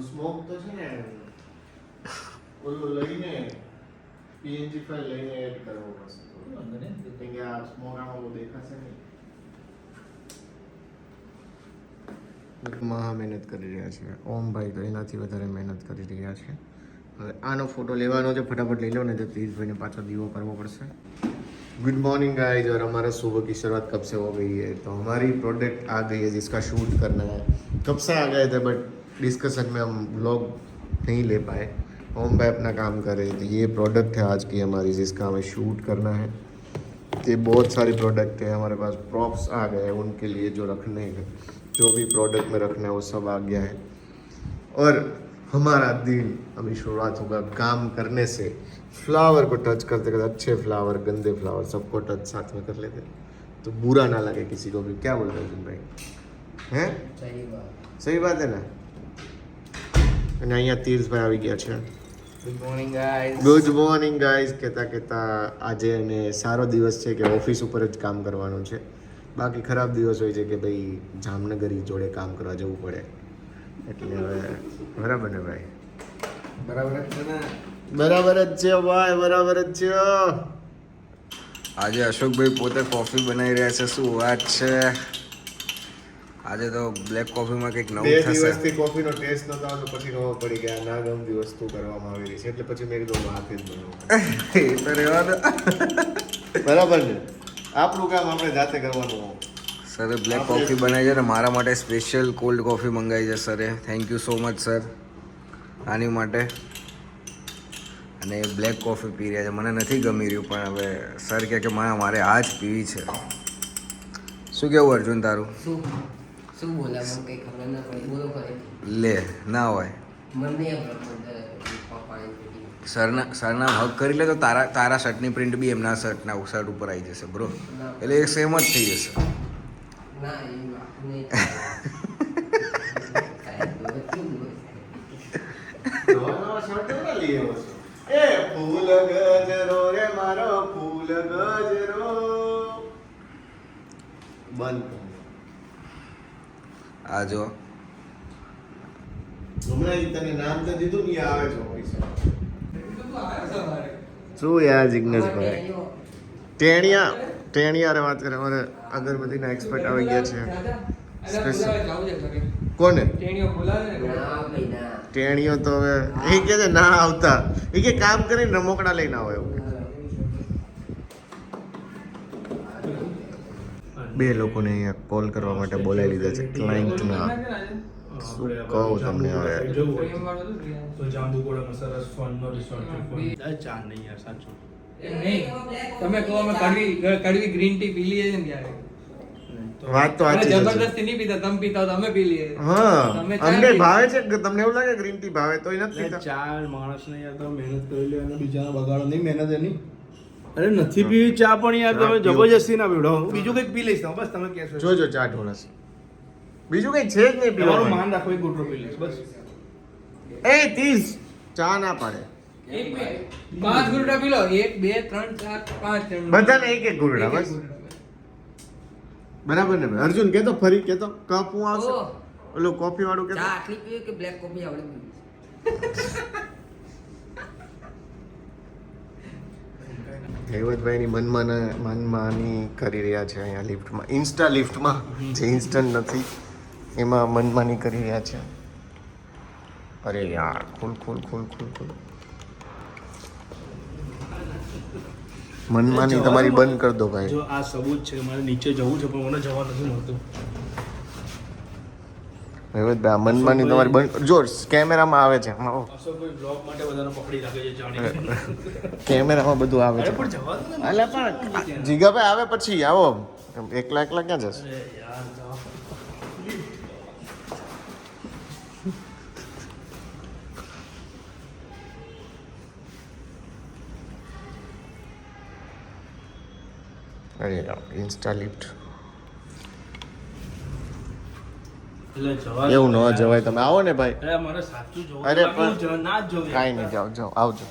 Smoke તો છે ને ઓલું લઈને પીએનજી ફાઈલ લઈને એડ કરવો પડશે. કેમ કે આ સ્મોક આમાં બહુ દેખાશે નહીં. મહેનત કરી રહ્યા છે ઓમભાઈ, તો એનાથી વધારે મહેનત કરી રહ્યા છે. હવે આનો ફોટો લેવાનો છે, ફટાફટ લઈ લો ને તો તીર્થભાઈને પાછો દીવો કરવો પડશે. गुड मॉर्निंग गाइस, और हमारा सुबह की शुरुआत कब से हो गई है. तो हमारी प्रोडक्ट आ गई है जिसका शूट करना है. कब से आ गए थे बट डिस्कशन में हम व्लॉग नहीं ले पाए. ओम भाई अपना काम कर रहे थे. ये प्रोडक्ट है आज की हमारी जिसका हमें शूट करना है. ये बहुत सारी प्रोडक्ट है हमारे पास. प्रॉप्स आ गए हैं उनके लिए जो रखने हैं, जो भी प्रोडक्ट में रखना है वो सब आ गया है. और हमारा दिन अभी शुरुआत होगा काम करने से. फ्लावर को टच करते करते, अच्छे फ्लावर गंदे फ्लावर सबको टच साथ में कर लेते तो बुरा ना लगे किसी को भी. क्या बोलते हैं भाई? हैं? सही बात है ना. અને અહીંયા તીર્થભાઈ આવી ગયા છે. Good morning guys. Good morning guys કહેતા કહેતા આજે એને સારો દિવસ છે કે ઓફિસ ઉપર જ કામ કરવાનું છે. બાકી ખરાબ દિવસ હોય છે કે ભાઈ જામનગરી જોડે કામ કરવા જવું પડે. એટલે હવે બરાબર ને ભાઈ? બરાબર છે ને? બરાબર જ છે ભાઈ, બરાબર જ છે. આજે અશોકભાઈ પોતે કોફી બનાવી રહ્યા છે. શું વાત છે! આજે તો બ્લેક કોફીમાં કંઈક બે નવું થશે. દિવસથી કોફીનો ટેસ્ટ નતો આવતો, પછી ખબર પડી કે આ ના ગમતી વસ્તુ કરવામાં આવી રહી છે. એટલે પછી મેં કીધું હાથે જ બનાવું. એ તો રહેવા દો. બરાબર છે, આપણું કામ આપણે જાતે કરવાનું. સરે બ્લેક કોફી બનાવી છે ને મારા માટે સ્પેશિયલ કોલ્ડ કોફી મંગાવી છે સરે. Thank you so much sir આની માટે. અને બ્લેક કોફી પી રહ્યા છે. મને નથી ગમી રહ્યું પણ હવે સર કહે કે મારે આ જ પીવી છે. શું કેવું અર્જુન તારું? શું બોલા મને કઈ ખબર ના પડી. બોલો ફરી. લે ના હોય મને નહીં ખબર. સરના હક કરી લે તો તારા શર્ટની પ્રિન્ટ બી એમના શર્ટ ઉપર આવી જશે બ્રો. એટલે એ સેમ જ થઈ જશે. ના એ વાત નહીં. નવા શર્ટ કેવા લઈ આવ્યો છો? એ ફૂલ ગજરો રે મારો ફૂલ ગજરો. બંધ. આ જો હમણાં તને નામ તો દીધું ને, આવે છે ઓફિસે. શું યાર જિગ્નેશભાઈ, ટેણિયા રે વાત કરે. મારે અગરબત્તીના એક્સપર્ટ આવી ગયા છે. કોને ટેણીઓ? તો હવે એ કે છે ના આવતા. એ કે કામ કરીને રમકડા લઈને આવો એવું. બે લોકોને અહીંયા કોલ કરવા માટે બોલાવી લીધા છે ક્લાયન્ટના. શું કહું તમને હવે. તમે કહો અમે કડવી ગ્રીન ટી પી લઈએ છે ને યાર. વાત તો સાચી છે. જબરદસ્તી નહીં પીતા, તમે પીતા હો તો અમે પી લઈએ. હા, તમે અમને ભાવે છે. તમને એવું લાગે ગ્રીન ટી ભાવે તો નથી પીતા? ચાર માણસને યાર તમે મહેનત કરી લે અને બીજાના બગાડો નહીં મહેનત એની. અરે નથી પીવી ચા પણ યાર તમે જબરજસ્તી ના પીવડાવો. હું બીજું કંઈક પી લઈશ તો બસ તમે કહેશો. જોજો ચા ઢોળસ, બીજું કઈ છે જ નહીં તમારું પીવાનું. માન રાખો એક ગુટરો પી લઈશ બસ. એ 30 ચા ના પાડે. એક બે 5 ગુરડા પી લો. 1 2 3 4 5 બધાને એક એક ગુરડા બસ. બરાબર ને ભાઈ? અર્જુન કેતો ફરી કેતો કપ હું આવશે. ઓહ. ઓલો કોફી વાળું કેતો. ચા આટલી પીવી કે બ્લેક કોફી આવડે પીવી? હેવતભાઈની મનમાની કરી રહ્યા છે અહીંયા લિફ્ટમાં. ઇન્સ્ટા લિફ્ટમાં જે ઇન્સ્ટન્ટ નથી એમાં મનમાની કરી રહ્યા છે. અરે યાર ખુલ ખુલ ખુલ ખુલ ખુલ. મનમાની તમારી બંધ કરી દો ભાઈ. જો આ સબૂત છે મારે નીચે જવું છે પણ મને જવા નથી મળતું. હેવતભાઈ આ મનમાની તમારી બંધ જો કેમેરામાં આવે છે. આવો. અશોકભાઈ બ્લોગ માટે બધાને પકડી રાખે છે જાણીને. કેમેરામાં બધું આવે અરે છે. પણ જવા દો ને. અલા પણ જીગાભાઈ આવે પછી આવો. એકલા એકલા ક્યાં જશે? અરે યાર જાઓ. અરે યાર ઇન્સ્ટા લિફ્ટ એટલે જવા એવું ન જવાય. તમે આવો ને ભાઈ. અરે મારે સાચું જોવું અરે છે. પણ હું ના જ જોઉં કાંઈ નહીં, જાઓ જાઓ આવજો.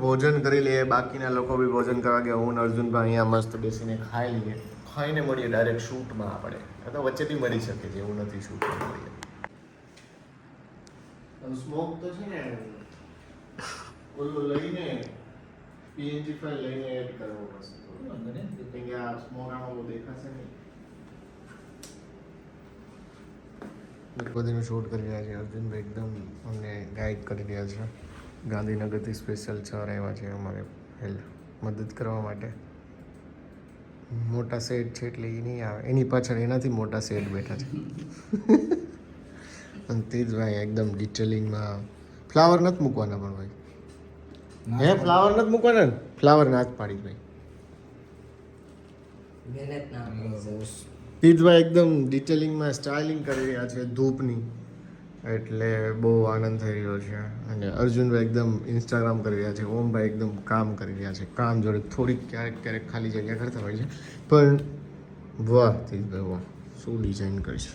ભોજન કરી લઈએ, બાકીના લોકો બી ભોજન કરવા ગયા. હું ને અર્જુનભાઈ અહીંયા મસ્ત બેસીને ખાઈ લઈએ. ખાઈને મળીએ ડાયરેક્ટ શૂટમાં. આપણે તો વચ્ચેથી મળી શકે છે એવું નથી. શૂટમાં મળીએ. સ્મોક તો છે ને ઓલું લઈને PNG ફાઇલ લઈને એડ કરવો પડશે કેમ કે આ સ્મોક આમાં બહુ દેખાશે નહીં. બધીનું શૂટ કરી રહ્યા છે અર્જુનભાઈ, એકદમ અમને ગાઈડ કરી રહ્યા છે. ગાંધીનગરથી સ્પેશિયલ સર આવ્યા છે અમારે હેલ્પ મદદ કરવા માટે. મોટા સેટ છે એટલે એ નહીં આવે, એની પાછળ એનાથી મોટા સેટ બેઠા છે. અને તેજભાઈ એકદમ ડિટેલિંગમાં. ફ્લાવર નથી મૂકવાના પણ ભાઈ, હે ફ્લાવર નથી મૂકવાના ને? ફ્લાવર ના જ પાડી ભાઈ. મહેનત ના કરો. તીર્થભાઈ એકદમ ડિટેલિંગમાં સ્ટાઇલિંગ કરી રહ્યા છે ધૂપની, એટલે બહુ આનંદ થઈ રહ્યો છે. અને અર્જુનભાઈ એકદમ ઇન્સ્ટાગ્રામ કરી રહ્યા છે. ઓમભાઈ એકદમ કામ કરી રહ્યા છે. કામ જોડે થોડીક ક્યારેક ખાલી જગ્યા કરતા હોય છે, પણ વાહ તીર્થભાઈ વાહ, શું ડિઝાઇન કરી છે.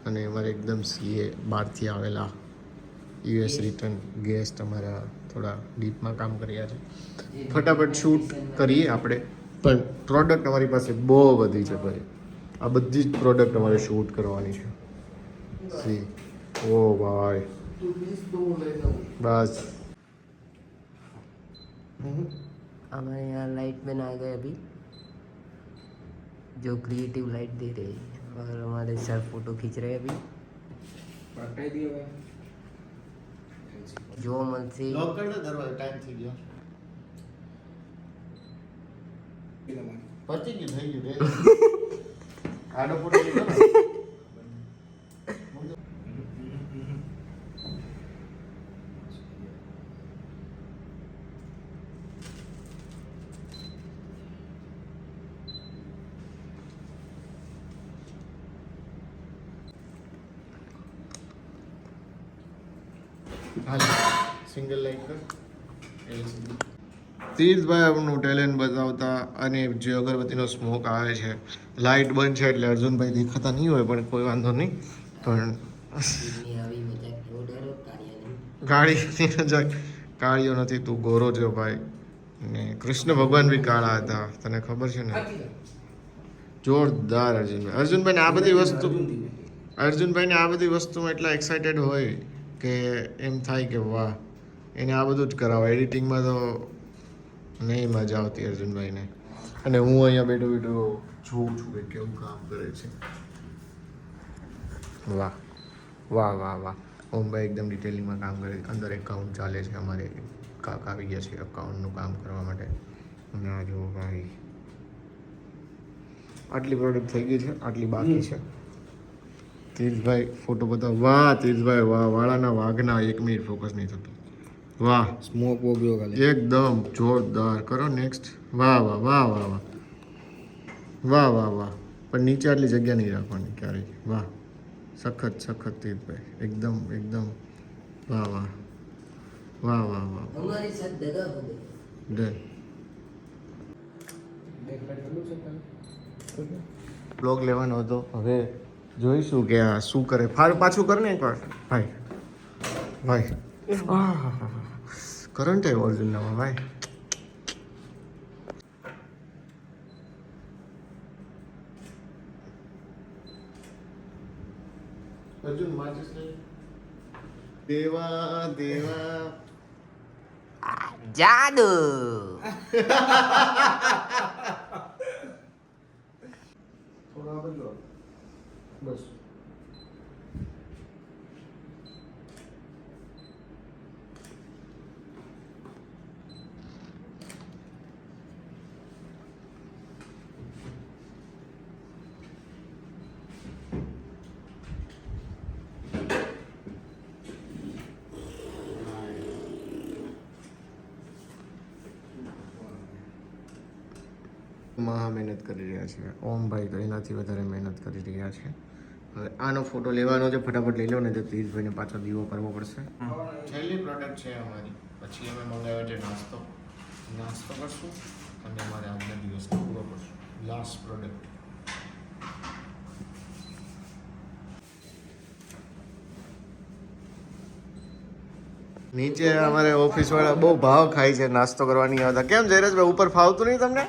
અને અમારે એકદમ સીએ બહારથી આવેલા યુએસ રિટર્ન ગેસ્ટ અમારા થોડા ડીપમાં કામ કરી રહ્યા છે. ફટાફટ શૂટ કરીએ આપણે, પણ પ્રોડક્ટ અમારી પાસે બહુ બધી છે ભાઈ. આ બધી જ પ્રોડક્ટ અમારે શૂટ કરવાની છે. સી ઓ ભાઈ બસ हमारे यहाँ लाइट मैन आ गए अभी, जो क्रिएटिव लाइट दे रहे हैं, और हमारे सर फोटो खींच रहे हैं अभी. પટાઈ દઈએ હવે. जो मन से લોક કરી દે દરવાજો, ટાઈમ થઈ ગયો. પતી ગયું, થઈ ગયું. આડો ફોટો લીધો ને. હાલ સિંગલ લાઈટ કર. તીર્થભાઈ આપણું ટેલેન્ટ બતાવતા, અને જે અગરબત્તીનો સ્મોક આવે છે, લાઇટ બંધ છે એટલે અર્જુનભાઈ દેખાતા નહીં હોય, પણ કોઈ વાંધો નહીં. પણ इतनी આવી મજાક નો ડરો કાર્યની. કાળીની નજર, કાળીઓ નથી, તું ગોરો છો ભાઈ. ને કૃષ્ણ ભગવાન બી કાળા હતા, તને ખબર છે ને? જોરદાર અર્જુનભાઈ. અર્જુનભાઈને આ બધી વસ્તુ, અર્જુનભાઈને આ બધી વસ્તુમાં એટલા એક્સાઇટેડ હોય કે એમ થાય કે વાહ, એને આ બધું જ કરાવો. એડિટિંગમાં તો નહીં મજા આવતી અર્જુનભાઈને. અને હું અહીંયા બેઠો બેઠો જોઉં છું કે કેવું કામ કરે છે. વાહ વાહ વાહ વાહ. ઓમભાઈ એકદમ ડિટેલિંગમાં કામ કરે છે. અંદર એકાઉન્ટ ચાલે છે અમારે, કાક આવી ગયા છે એકાઉન્ટનું કામ કરવા માટે. અને આ જુઓ ભાઈ, આટલી પ્રોડક્ટ થઈ ગઈ છે, આટલી બાકી છે. તીર્થભાઈ ફોટો બતાવો. વાહ તીર્થભાઈ વાહ, વાળાના વાઘના 1 મિનિટ ફોકસ નહીં થતું. વાહ સ્મોક ઓગ્યો ખાલી. એકદમ જોરદાર. કરો નેક્સ્ટ. વાહ વાહ વાહ વાહ વાહ વાહ વાહ વાહ. પણ નીચે આટલી જગ્યા નહીં રાખવાની ક્યારેય. વાહ સખત સખત તીર્થભાઈ, એકદમ એકદમ વાહ વાહ વાહ વાહ વાહ. हमारे साथ दगा हो गई. ડન. દેખાડેલું છે તને? બ્લોગ લેવાનો હતો, હવે જોઈશું કે આ શું કરે. પાછું કર ને એકવાર ભાઈ. ભાઈ કરંટ આવ્યો અર્જુનનામાં ભાઈ. અર્જુન માચિસ લઈ. દેવા દેવા જાદુ. થોડા બદલો બસ. મહા મહેનત કરી રહ્યા છે ઓમભાઈ, તો એનાથી વધારે મહેનત કરી રહ્યા છે. હવે આનો ફોટો લેવાનો છે, ફટાફટ લઈ લો ને તો તીર્થભાઈને પાછો દીવો કરવો પડશે. છેલ્લી પ્રોડક્ટ છે અમારી, પછી અમે મંગાવ્યો છે નાસ્તો. નાસ્તો કરશું અને અમારે આજના દિવસનો પૂરો કરશું. Last product. નીચે અમારે ઓફિસ વાળા બહુ ભાવ ખાય છે, નાસ્તો કરવાની આવતા. કેમ જયરાજભાઈ, ઉપર ફાવતું નહીં તમને?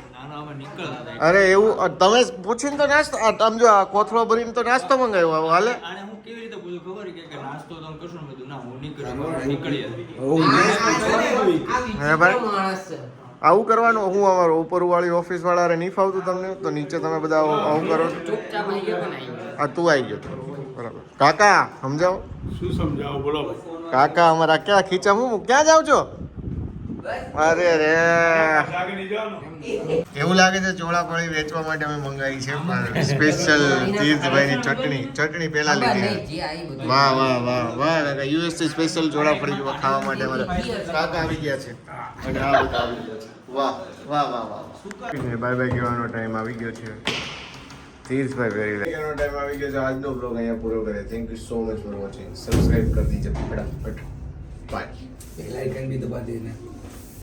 અરે એવું તમે પૂછીને તો નાસ્તો, આમ જો આ કોથળો ભરીને તો નાસ્તો મંગાવ્યો. હાલે ખબર કે નાસ્તો તો કરશું ને બધું ના હું નીકળીએ હે ભાઈ? માણસ છે. આવું કરવાનું હું અમારો ઉપરવાળી ઓફિસ વાળા નહીં ફાવતું તમને તો નીચે તમે બધા આવું કરો છો? ચૂપચાપ આવી ગયો કે નહીં આ તું આવી ગયો તો. બરાબર કાકા સમજાવો. શું સમજાવો બોલો ભાઈ કાકા અમારા ક્યાં ખીચા હું ક્યાં જાવ છો? અરે રે લાગે નહીં જવાનું એવું લાગે છે ચોળાફળી વેચવા માટે અમે મંગાવી છે પણ સ્પેશિયલ તીર્થભાઈની ચટણી પહેલા ખબર લીધી નહીં, જે આવી બધું. વાહ વાહ વાહ વાહ કાકા યુએસ થી સ્પેશિયલ ચોળાફળી ખાવા માટે અમારા કાકા આવી ગયા છે અને આ બધા આવી ગયા છે વાહ વાહ વાહ વાહ બાય બાય કહેવાનો ટાઈમ આવી ગયો છે તીર્થભાઈ વેરી કહેવાનો ટાઈમ આવી ગયો છે આજનો બ્લોગ અહીંયા પૂરો કરે thank you so much for watching subscribe કરી દીજે ફટાફટ બાય लाइक एंड भी दबा देना